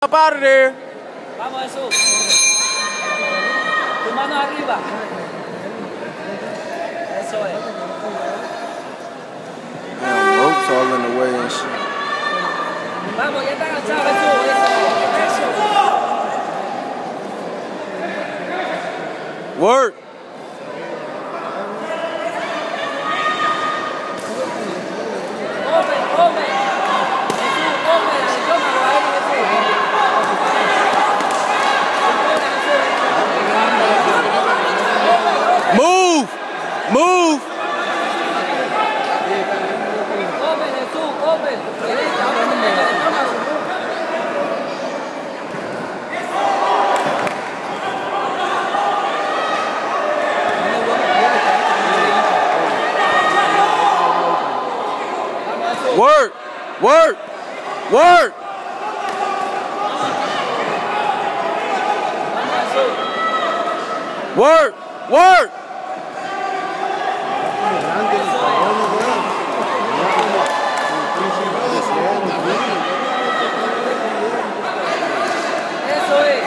Up out of there. Vamos, Jesús. Tu mano arriba. Eso es. Damn, ropes all in the way and shit. Vamos, ya está agachado, Jesús. Eso. Work. Open, open. Jesús, open. Tómalo ahí, Jesús. Move. Move. Open, Jesús, open. Derecha, open, derecha, tómalo. Work. Work. Work. Work. Work. Eso es.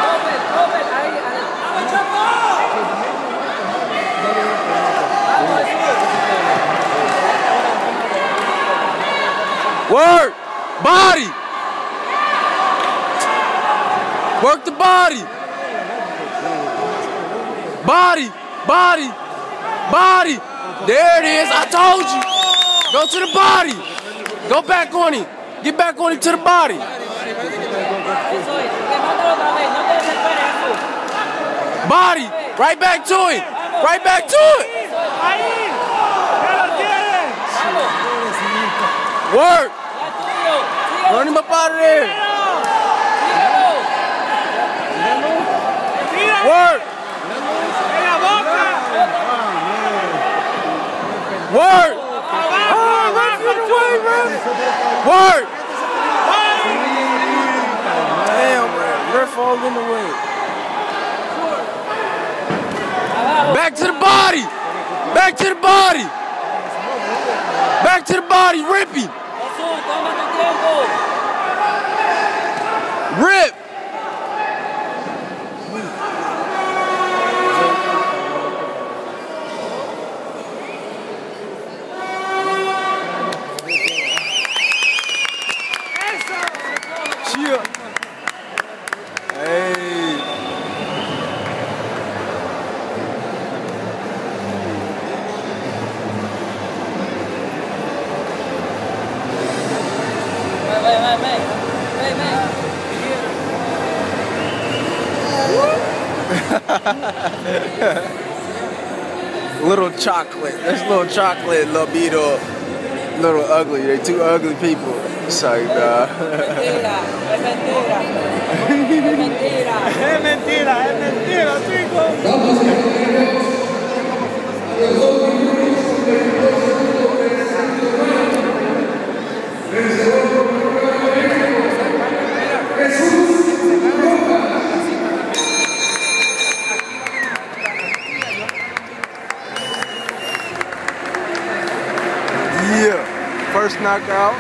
Open, open. Ahí, ahí. Vamos, Jesús. Work. Body. Work the body. Body. Body. Body. There it is. I told you. Go to the body. Go back on him. Get back on him to the body. Eso es. Remándalo otra vez. No te desesperes, Jesús. Body. Right back to him. Right back to it. Ahí, ya lo tienes. Work. Ya es tuyo. Síguelo. Run him up out of there. Síguelo. Work. En la boca. Work. Oh, ref, get away, ref. Work. Damn, man. Ref all in the way. Abajo. Back to the body. Back to the body. Back to the body. Rip him. Jesús, toma tu tiempo. Rip. Chill. Hey. Little chocolate. That's little chocolate, little beetle. Little ugly. They two ugly people. It's like, Mentira, es mentira. Es mentira. Es mentira, chicos. yeah. First knockout.